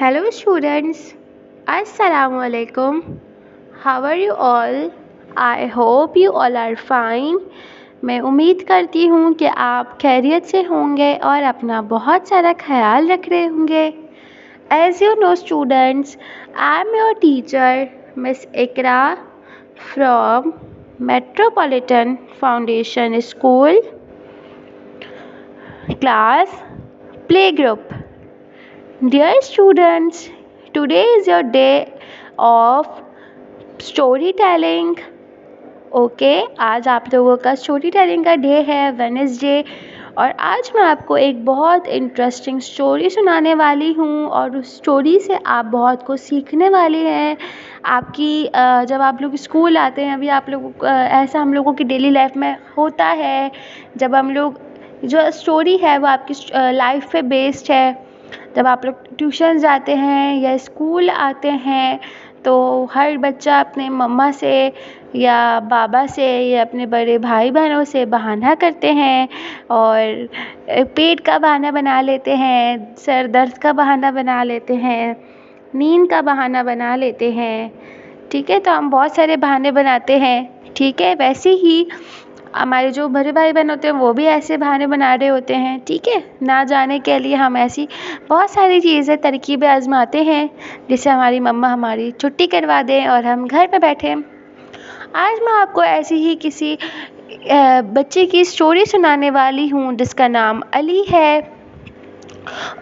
Hello students, Assalamu alaikum. How are you all? I hope you all are fine. मैं उम्मीद करती हूँ कि आप खैरियत से होंगे और अपना बहुत सारा ख्याल रख रहे होंगे. As you know students, I am your teacher Miss Ikra from Metropolitan Foundation School, class playgroup. Dear students, today is your day of storytelling. Okay आज आप लोगों का स्टोरी टेलिंग का डे है, वेडनेसडे, और आज मैं आपको एक बहुत इंटरेस्टिंग स्टोरी सुनाने वाली हूँ और उस स्टोरी से आप बहुत कुछ सीखने वाले हैं. आपकी जब आप लोग स्कूल आते हैं, अभी आप लोगों ऐसा हम लोगों की डेली लाइफ में होता है, जब हम लोग जो स्टोरी है वो आपकी लाइफ पे बेस्ड है. जब आप लोग ट्यूशन जाते हैं या स्कूल आते हैं तो हर बच्चा अपने मम्मा से या बाबा से या अपने बड़े भाई बहनों से बहाना करते हैं और पेट का बहाना बना लेते हैं, सर दर्द का बहाना बना लेते हैं, नींद का बहाना बना लेते हैं. ठीक है, तो हम बहुत सारे बहाने बनाते हैं. ठीक है, वैसे ही हमारे जो बड़े भाई बहन होते हैं वो भी ऐसे बहाने बना रहे होते हैं. ठीक है, ना जाने के लिए हम ऐसी बहुत सारी चीज़ें तरकीबें आजमाते हैं जिससे हमारी मम्मा हमारी छुट्टी करवा दें और हम घर पे बैठें. आज मैं आपको ऐसी ही किसी बच्चे की स्टोरी सुनाने वाली हूँ जिसका नाम अली है,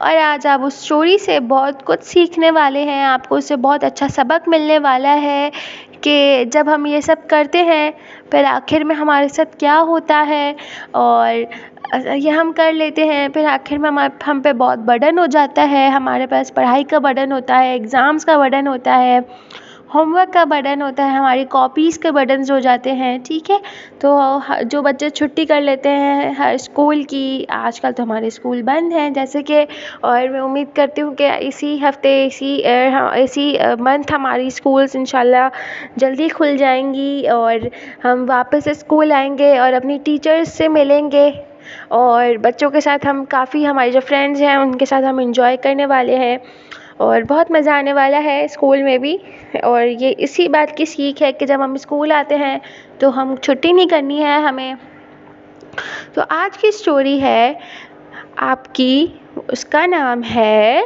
और आज आप उस स्टोरी से बहुत कुछ सीखने वाले हैं. आपको उससे बहुत अच्छा सबक मिलने वाला है कि जब हम ये सब करते हैं फिर आखिर में हमारे साथ क्या होता है, और ये हम कर लेते हैं फिर आखिर में हम पे बहुत बर्डन हो जाता है. हमारे पास पढ़ाई का बर्डन होता है, एग्ज़ाम्स का बर्डन होता है, होमवर्क का बर्डन होता है, हमारी कॉपीज़ के बर्डन्स हो जाते हैं. ठीक है, तो जो बच्चे छुट्टी कर लेते हैं हर स्कूल की, आजकल तो हमारे स्कूल बंद हैं जैसे कि, और मैं उम्मीद करती हूँ कि इसी हफ्ते इसी मंथ हमारी स्कूल्स इंशाल्लाह जल्दी खुल जाएंगी और हम वापस स्कूल आएंगे और अपनी टीचर्स से मिलेंगे और बच्चों के साथ हम काफ़ी, हमारे जो फ्रेंड्स हैं उनके साथ हम इंजॉय करने वाले हैं और बहुत मज़ा आने वाला है स्कूल में भी. और ये इसी बात की सीख है कि जब हम स्कूल आते हैं तो हम छुट्टी नहीं करनी है हमें. तो आज की स्टोरी है आपकी, उसका नाम है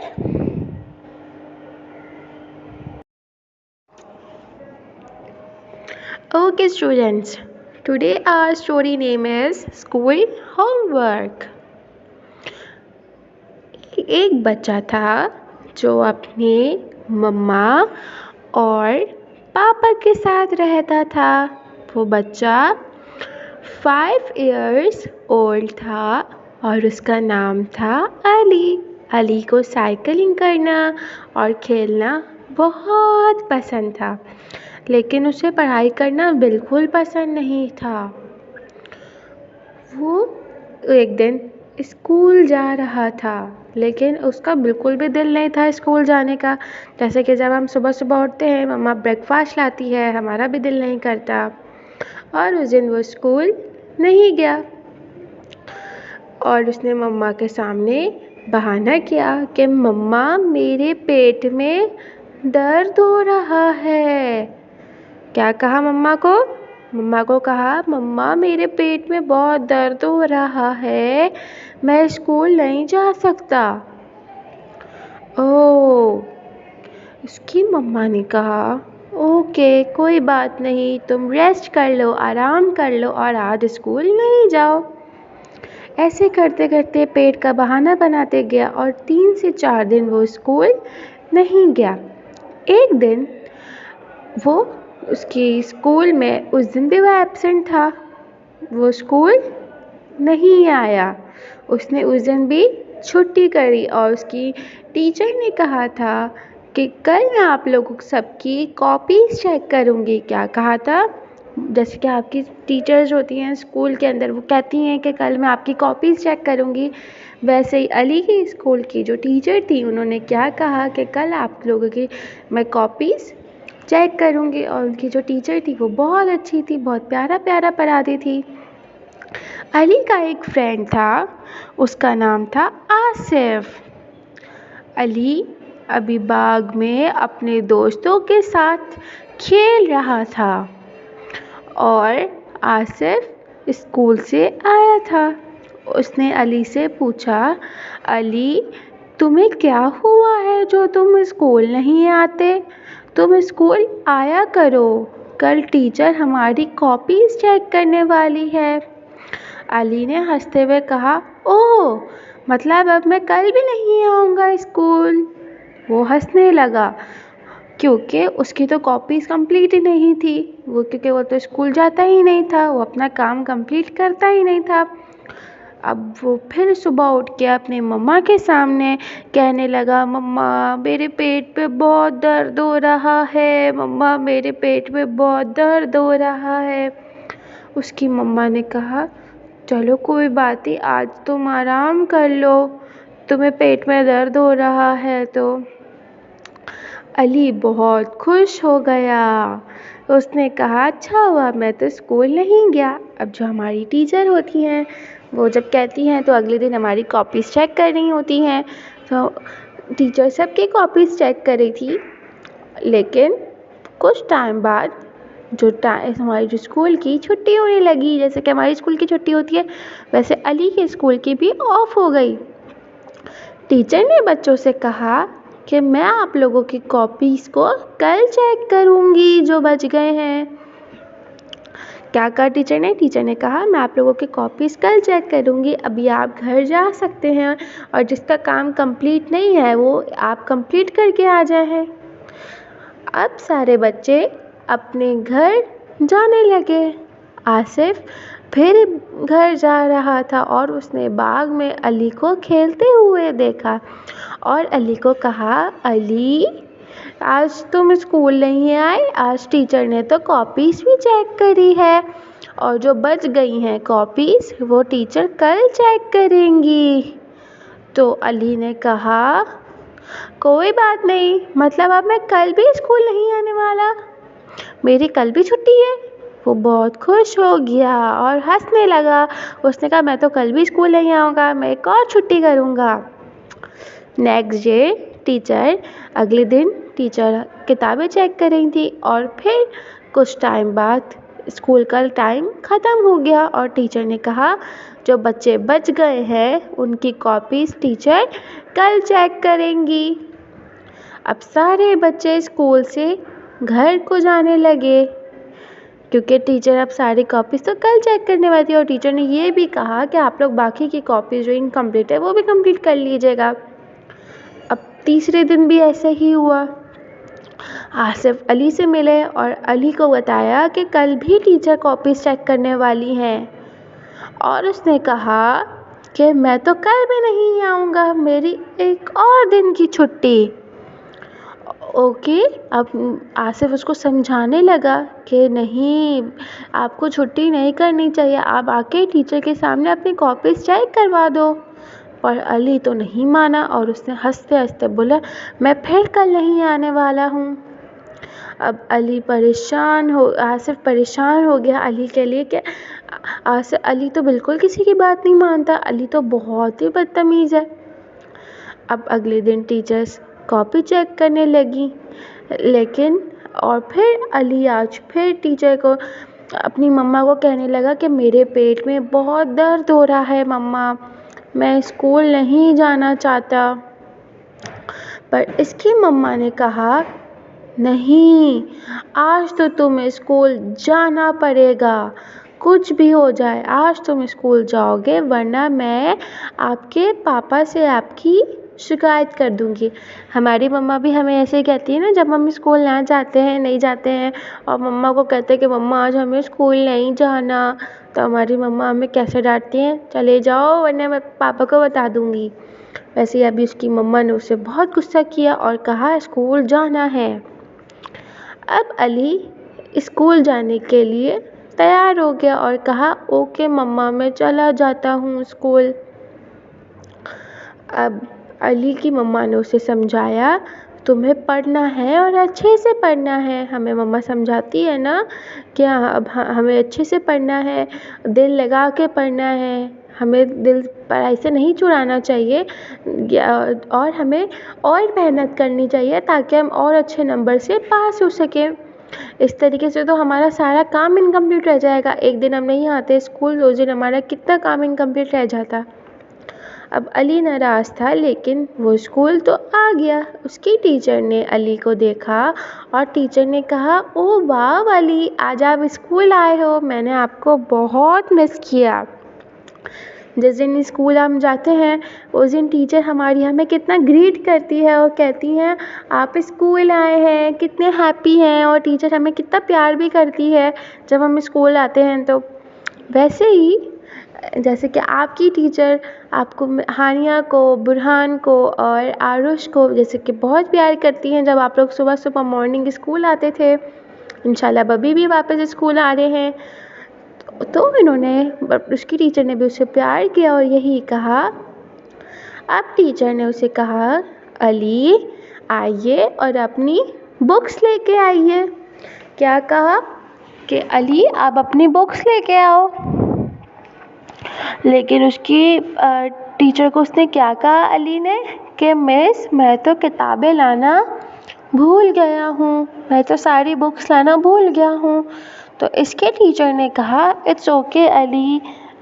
okay students, today our story name is school homework. एक बच्चा था जो अपने मम्मा और पापा के साथ रहता था. वो बच्चा 5 इयर्स ओल्ड था और उसका नाम था अली. अली को साइकिलिंग करना और खेलना बहुत पसंद था, लेकिन उसे पढ़ाई करना बिल्कुल पसंद नहीं था. वो एक दिन स्कूल जा रहा था लेकिन उसका बिल्कुल भी दिल नहीं था स्कूल जाने का. जैसे कि जब हम सुबह सुबह उठते हैं, मम्मा ब्रेकफास्ट लाती है, हमारा भी दिल नहीं करता. और उस दिन वो स्कूल नहीं गया और उसने मम्मा के सामने बहाना किया कि मम्मा मेरे पेट में दर्द हो रहा है. क्या कहा मम्मा को? मम्मा को कहा मम्मा मेरे पेट में बहुत दर्द हो रहा है, मैं स्कूल नहीं जा सकता. ओह, उसकी मम्मा ने कहा ओके कोई बात नहीं, तुम रेस्ट कर लो, आराम कर लो और आज स्कूल नहीं जाओ. ऐसे करते करते पेट का बहाना बनाते गया और 3 से 4 दिन वो स्कूल नहीं गया. एक दिन वो उसकी स्कूल में, उस दिन भी वो एब्सेंट था, वो स्कूल नहीं आया. उसने उस दिन भी छुट्टी करी और उसकी टीचर ने कहा था कि कल मैं आप लोगों सबकी कॉपीज़ चेक करूँगी. क्या कहा था? जैसे कि आपकी टीचर्स होती हैं स्कूल के अंदर, वो कहती हैं कि कल मैं आपकी कॉपीज़ चेक करूँगी, वैसे ही अली की स्कूल की जो टीचर थी उन्होंने क्या कहा कि कल आप लोगों की मैं कॉपीज़ चेक करूँगी. और उनकी जो टीचर थी वो बहुत अच्छी थी, बहुत प्यारा प्यारा पढ़ाती थी. अली का एक फ्रेंड था, उसका नाम था आसिफ. अली अभी बाग में अपने दोस्तों के साथ खेल रहा था और आसिफ स्कूल से आया था। उसने अली से पूछा, अली, तुम्हें क्या हुआ है जो तुम स्कूल नहीं आते? तुम स्कूल आया करो, कल टीचर हमारी कॉपीज चेक करने वाली है। अली ने हंसते हुए कहा, ओह, मतलब अब मैं कल भी नहीं आऊँगा स्कूल। वो हंसने लगा क्योंकि उसकी तो कॉपीज़ कंप्लीट ही नहीं थी। क्योंकि वो तो स्कूल जाता ही नहीं था, वो अपना काम कंप्लीट करता ही नहीं था। अब वो फिर सुबह उठ के अपने मम्मा के सामने कहने लगा, मम्मा, मेरे पेट पे बहुत दर्द हो रहा है, मम्मा, मेरे पेट में बहुत दर्द हो रहा है। उसकी मम्मा ने कहा, चलो कोई बात नहीं, आज तुम आराम कर लो, तुम्हें पेट में दर्द हो रहा है तो। अली बहुत खुश हो गया। उसने कहा, अच्छा हुआ मैं तो स्कूल नहीं गया। अब जो हमारी टीचर होती हैं वो जब कहती हैं तो अगले दिन हमारी कॉपीज़ चेक करनी होती हैं। तो टीचर सबकी कॉपीज़ चेक कर रही थी, लेकिन कुछ टाइम बाद हमारी जो स्कूल की छुट्टी होने लगी, जैसे कि हमारी स्कूल की छुट्टी होती है वैसे अली के स्कूल की भी ऑफ हो गई। टीचर ने बच्चों से कहा कि मैं आप लोगों की कॉपीज़ को कल चेक करूँगी जो बच गए हैं। क्या कहा टीचर ने कहा, मैं आप लोगों की कॉपीज़ कल चेक करूँगी, अभी आप घर जा सकते हैं और जिसका काम कंप्लीट नहीं है वो आप कंप्लीट करके आ जाए हैं। अब सारे बच्चे अपने घर जाने लगे। आसिफ फिर घर जा रहा था और उसने बाग में अली को खेलते हुए देखा और अली को कहा, अली, आज तुम स्कूल नहीं आए, आज टीचर ने तो कॉपीज़ भी चेक करी है और जो बच गई हैं कॉपीज़ वो टीचर कल चेक करेंगी। तो अली ने कहा, कोई बात नहीं, मतलब अब मैं कल भी स्कूल नहीं आने वाला, मेरी कल भी छुट्टी है। वो बहुत खुश हो गया और हंसने लगा। उसने कहा, मैं तो कल भी स्कूल नहीं आऊँगा, मैं एक और छुट्टी करूँगा। नेक्स्ट डे अगले दिन टीचर किताबें चेक कर रही थी और फिर कुछ टाइम बाद स्कूल का टाइम ख़त्म हो गया और टीचर ने कहा, जो बच्चे बच गए हैं उनकी कॉपीज़ टीचर कल चेक करेंगी। अब सारे बच्चे स्कूल से घर को जाने लगे क्योंकि टीचर अब सारी कॉपीज़ तो कल चेक करने वाली थी और टीचर ने ये भी कहा कि आप लोग बाकी की कॉपीज़ जो इनकम्प्लीट है वो भी कंप्लीट कर लीजिएगा। अब तीसरे दिन भी ऐसे ही हुआ। आसिफ अली से मिले और अली को बताया कि कल भी टीचर कॉपीज़ चेक करने वाली हैं और उसने कहा कि मैं तो कल भी नहीं आऊँगा, मेरी एक और दिन की छुट्टी। ओके, अब आसिफ उसको समझाने लगा कि नहीं, आपको छुट्टी नहीं करनी चाहिए, आप आके टीचर के सामने अपनी कॉपीज़ चेक करवा दो। पर अली तो नहीं माना और उसने हंसते हंसते बोला, मैं फिर कल नहीं आने वाला हूँ। अब आसिफ परेशान हो गया अली के लिए कि अली तो बिल्कुल किसी की बात नहीं मानता, अली तो बहुत ही बदतमीज़ है। अब अगले दिन टीचर्स कॉपी चेक करने लगी, लेकिन और फिर अली आज फिर टीचर को अपनी मम्मा को कहने लगा कि मेरे पेट में बहुत दर्द हो रहा है मम्मा, मैं स्कूल नहीं जाना चाहता। पर इसकी मम्मा ने कहा, नहीं, आज तो तुम्हें स्कूल जाना पड़ेगा, कुछ भी हो जाए आज तुम स्कूल जाओगे, वरना मैं आपके पापा से आपकी शिकायत कर दूँगी। हमारी मम्मा भी हमें ऐसे ही कहती है ना, जब हम स्कूल नहीं जाते हैं और मम्मा को कहते हैं कि मम्मा आज हमें स्कूल नहीं जाना, तो हमारी मम्मा हमें कैसे डांटती हैं, चले जाओ वरना मैं पापा को बता दूँगी। वैसे ही अभी उसकी मम्मा ने उसे बहुत गुस्सा किया और कहा स्कूल जाना है। अब अली स्कूल जाने के लिए तैयार हो गया और कहा, ओके मम्मा, मैं चला जाता हूँ स्कूल। अब अली की मम्मा ने उसे समझाया, तुम्हें पढ़ना है और अच्छे से पढ़ना है, हमें मम्मा समझाती है ना कि अब हमें अच्छे से पढ़ना है, दिल लगा के पढ़ना है, हमें दिल पढ़ाई से नहीं चुराना चाहिए और हमें और मेहनत करनी चाहिए ताकि हम और अच्छे नंबर से पास हो सकें। इस तरीके से तो हमारा सारा काम इनकम्प्लीट रह जाएगा। एक दिन हम नहीं आते स्कूल, उस दिन हमारा कितना काम इनकम्प्लीट रह जाता। अब अली नाराज़ था, लेकिन वो स्कूल तो आ गया। उसकी टीचर ने अली को देखा और टीचर ने कहा, ओह वाह अली, आज आप स्कूल आए हो, मैंने आपको बहुत मिस किया। जिस दिन स्कूल हम जाते हैं उस दिन टीचर हमारी हमें कितना ग्रीट करती है और कहती हैं आप स्कूल आए हैं, कितने हैप्पी हैं, और टीचर हमें कितना प्यार भी करती है जब हम स्कूल आते हैं। तो वैसे ही जैसे कि आपकी टीचर आपको, हानिया को, बुरहान को और आरुष को जैसे कि बहुत प्यार करती हैं जब आप लोग सुबह सुबह मॉर्निंग स्कूल आते थे। इंशाल्लाह बबी भी वापस स्कूल आ रहे हैं। तो उसकी टीचर ने भी उसे प्यार किया और यही कहा। अब टीचर ने उसे कहा, अली आइए और अपनी बुक्स लेके आइए। क्या कहा कि अली आप अपनी बुक्स लेके आओ। लेकिन उसकी टीचर को उसने क्या कहा अली ने कि मिस मैं तो किताबें लाना भूल गया हूँ, मैं तो सारी बुक्स लाना भूल गया हूँ। तो इसके टीचर ने कहा, इट्स ओके अली,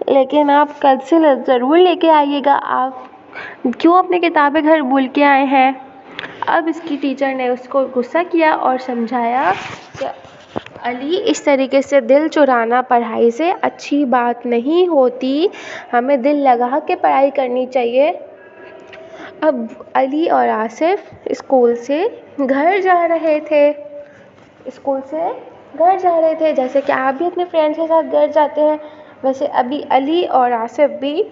लेकिन आप कल से ज़रूर लेके आइएगा। आप क्यों अपनी किताबें घर भूल के आए हैं। अब इसकी टीचर ने उसको गुस्सा किया और समझाया कि अली इस तरीके से दिल चुराना पढ़ाई से अच्छी बात नहीं होती, हमें दिल लगा के पढ़ाई करनी चाहिए। अब अली और आसिफ स्कूल से घर जा रहे थे। जैसे कि आप भी अपने फ्रेंड्स के साथ घर जाते हैं, वैसे अभी अली और आसिफ भी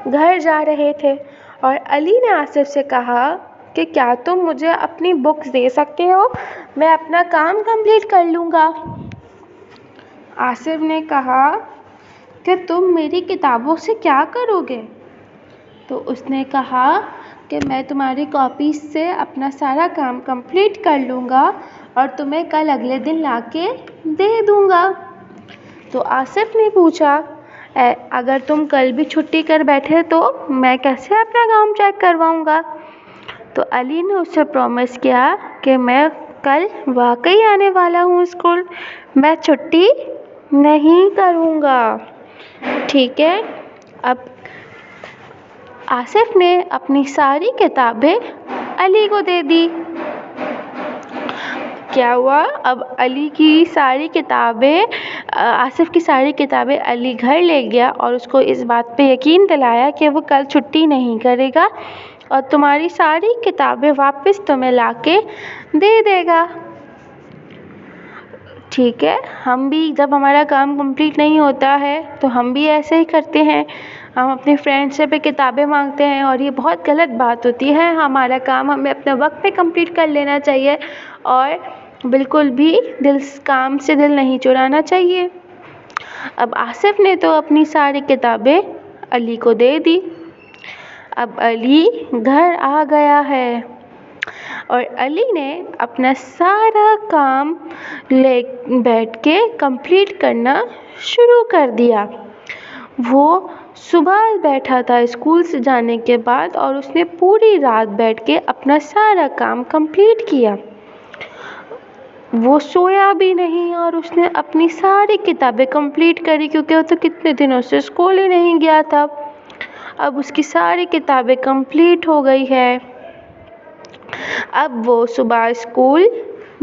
घर जा रहे थे। और अली ने आसिफ से कहा कि क्या तुम मुझे अपनी बुक्स दे सकते हो, मैं अपना काम कंप्लीट कर लूँगा। आसिफ ने कहा कि तुम मेरी किताबों से क्या करोगे। तो उसने कहा कि मैं तुम्हारी कॉपी से अपना सारा काम कंप्लीट कर लूँगा और तुम्हें कल अगले दिन लाके दे दूँगा। तो आसिफ ने पूछा, अगर तुम कल भी छुट्टी कर बैठे तो मैं कैसे अपना काम चेक करवाऊँगा। तो अली ने उससे प्रॉमिस किया कि मैं कल वाकई आने वाला हूँ स्कूल, मैं छुट्टी नहीं करूँगा। ठीक है। अब आसिफ ने अपनी सारी किताबें अली को दे दी। क्या हुआ, अब आसिफ की सारी किताबें अली घर ले गया और उसको इस बात पे यकीन दिलाया कि वो कल छुट्टी नहीं करेगा और तुम्हारी सारी किताबें वापस तुम्हें लाके दे देगा। ठीक है। हम भी जब हमारा काम कंप्लीट नहीं होता है तो हम भी ऐसे ही करते हैं, हम अपने फ्रेंड से भी किताबें मांगते हैं और ये बहुत गलत बात होती है। हमारा काम हमें अपने वक्त पे कंप्लीट कर लेना चाहिए और बिल्कुल भी काम से दिल नहीं चुराना चाहिए। अब आसिफ ने तो अपनी सारी किताबें अली को दे दी। अब अली घर आ गया है और अली ने अपना सारा काम बैठ के कंप्लीट करना शुरू कर दिया। वो सुबह बैठा था स्कूल से जाने के बाद और उसने पूरी रात बैठ के अपना सारा काम कंप्लीट किया। वो सोया भी नहीं और उसने अपनी सारी किताबें कंप्लीट करी, क्योंकि वो तो कितने दिनों से स्कूल ही नहीं गया था। अब उसकी सारी किताबें कंप्लीट हो गई है। अब वो सुबह स्कूल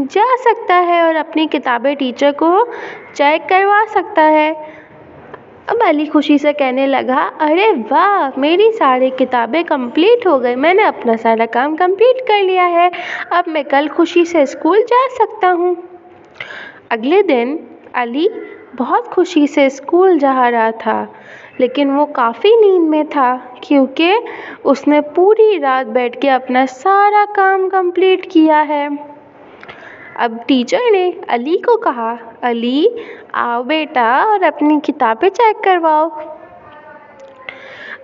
जा सकता है और अपनी किताबें टीचर को चेक करवा सकता है। अब अली खुशी से कहने लगा, अरे वाह, मेरी सारी किताबें कंप्लीट हो गई, मैंने अपना सारा काम कंप्लीट कर लिया है, अब मैं कल खुशी से स्कूल जा सकता हूँ। अगले दिन अली बहुत खुशी से स्कूल जा रहा था, लेकिन वो काफ़ी नींद में था क्योंकि उसने पूरी रात बैठ के अपना सारा काम कंप्लीट किया है। अब टीचर ने अली को कहा, अली आओ बेटा और अपनी किताबें चेक करवाओ।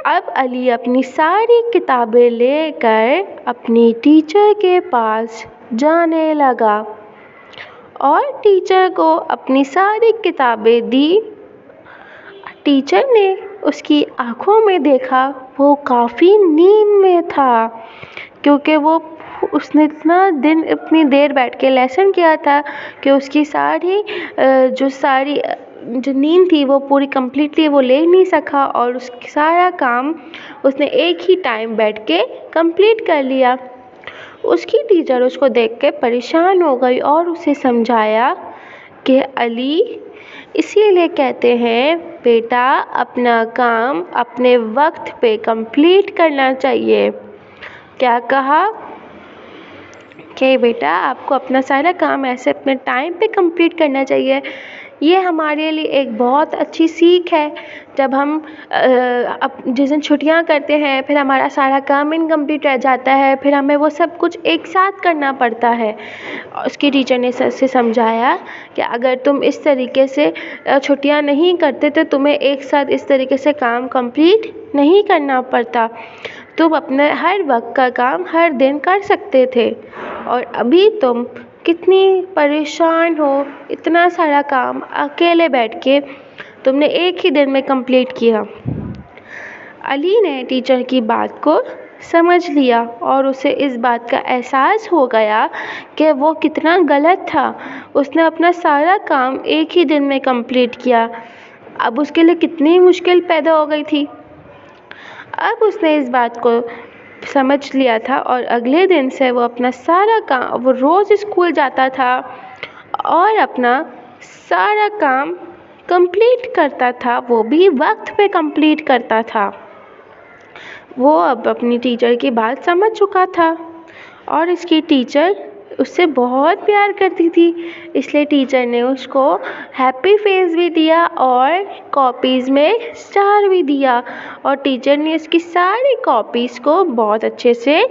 अब अली अपनी सारी किताबें लेकर अपनी टीचर के पास जाने लगा और टीचर को अपनी सारी किताबें दी। टीचर ने उसकी आँखों में देखा वो काफ़ी नींद में था, क्योंकि उसने इतनी देर बैठ के लेसन किया था कि उसकी जो नींद थी वो पूरी कंप्लीटली वो ले नहीं सका, और उसका सारा काम उसने एक ही टाइम बैठ के कंप्लीट कर लिया। उसकी टीचर उसको देख के परेशान हो गई और उसे समझाया कि अली, इसीलिए कहते हैं बेटा, अपना काम अपने वक्त पे कंप्लीट करना चाहिए। क्या कहा कि बेटा आपको अपना सारा काम ऐसे अपने टाइम पे कंप्लीट करना चाहिए। ये हमारे लिए एक बहुत अच्छी सीख है। जब हम जिस दिन छुट्टियां करते हैं, फिर हमारा सारा काम इनकम्प्लीट रह जाता है, फिर हमें वो सब कुछ एक साथ करना पड़ता है। उसकी टीचर ने सर से समझाया कि अगर तुम इस तरीके से छुट्टियां नहीं करते तो तुम्हें एक साथ इस तरीके से काम कंप्लीट नहीं करना पड़ता। तुम अपने हर वक्त का काम हर दिन कर सकते थे, और अभी तुम कितनी परेशान हो, इतना सारा काम अकेले बैठ के तुमने एक ही दिन में कंप्लीट किया। अली ने टीचर की बात को समझ लिया और उसे इस बात का एहसास हो गया कि वो कितना गलत था। उसने अपना सारा काम एक ही दिन में कंप्लीट किया। अब उसके लिए कितनी मुश्किल पैदा हो गई थी। अब उसने इस बात को समझ लिया था, और अगले दिन से वो अपना सारा काम, वो रोज़ स्कूल जाता था और अपना सारा काम कंप्लीट करता था, वो भी वक्त पे कंप्लीट करता था। वो अब अपनी टीचर की बात समझ चुका था, और इसकी टीचर उससे बहुत प्यार करती थी, इसलिए टीचर ने उसको हैप्पी फेस भी दिया और कॉपीज़ में स्टार भी दिया, और टीचर ने उसकी सारी कॉपीज़ को बहुत अच्छे से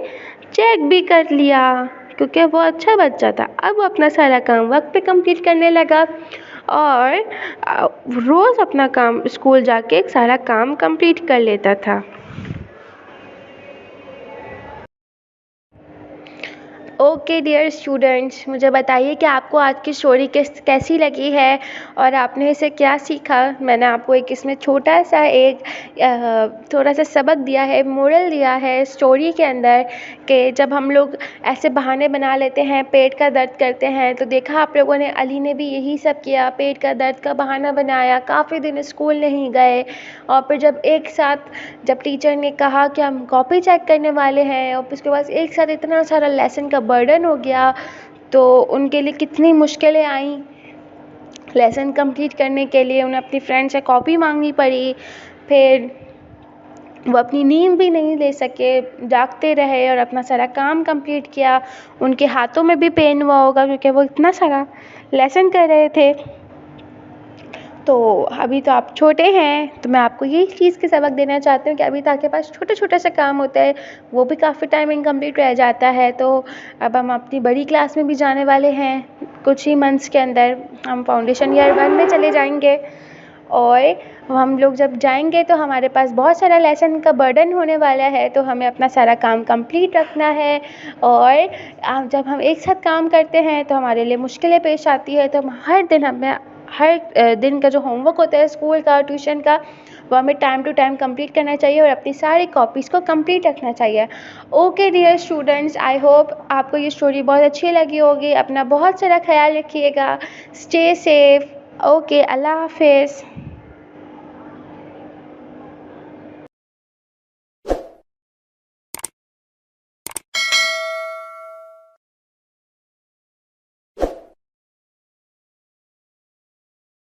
चेक भी कर लिया, क्योंकि वो अच्छा बच्चा था। अब वो अपना सारा काम वक्त पे कंप्लीट करने लगा और रोज़ अपना काम स्कूल जाके सारा काम कंप्लीट कर लेता था। ओके डियर स्टूडेंट्स, मुझे बताइए कि आपको आज की स्टोरी कैसी लगी है और आपने इसे क्या सीखा। मैंने आपको एक इसमें छोटा सा एक थोड़ा सा सबक दिया है, मोरल दिया है स्टोरी के अंदर, कि जब हम लोग ऐसे बहाने बना लेते हैं, पेट का दर्द करते हैं, तो देखा आप लोगों ने, अली ने भी यही सब किया, पेट का दर्द का बहाना बनाया, काफ़ी दिन स्कूल नहीं गए, और फिर जब टीचर ने कहा कि हम कॉपी चेक करने वाले हैं, और उसके बाद एक साथ इतना सारा लेसन का बर्डन हो गया, तो उनके लिए कितनी मुश्किलें आईं। लेसन कंप्लीट करने के लिए उन्हें अपनी फ्रेंड से कॉपी मांगनी पड़ी, फिर वो अपनी नींद भी नहीं ले सके, जागते रहे और अपना सारा काम कंप्लीट किया। उनके हाथों में भी पेन हुआ होगा, क्योंकि वो इतना सारा लेसन कर रहे थे। तो अभी तो आप छोटे हैं, तो मैं आपको यही चीज़ की सबक देना चाहती हूँ कि अभी तो आपके पास छोटे छोटे से काम होते हैं, वो भी काफ़ी टाइम इनकम्प्लीट रह जाता है। तो अब हम अपनी बड़ी क्लास में भी जाने वाले हैं, कुछ ही मंथ्स के अंदर हम फाउंडेशन ईयर 1 में चले जाएंगे, और हम लोग जब जाएंगे तो हमारे पास बहुत सारा लेसन का बर्डन होने वाला है, तो हमें अपना सारा काम कंप्लीट रखना है। और जब हम एक साथ काम करते हैं तो हमारे लिए मुश्किलें पेश आती है, तो हमें हर दिन का जो होमवर्क होता है स्कूल का, ट्यूशन का, वो हमें टाइम टू टाइम कंप्लीट करना चाहिए और अपनी सारी कॉपीज़ को कंप्लीट रखना चाहिए। Okay dear students, I hope आपको ये स्टोरी बहुत अच्छी लगी होगी। अपना बहुत सारा ख्याल रखिएगा, स्टे सेफ। ओके, अल्लाह हाफिज़।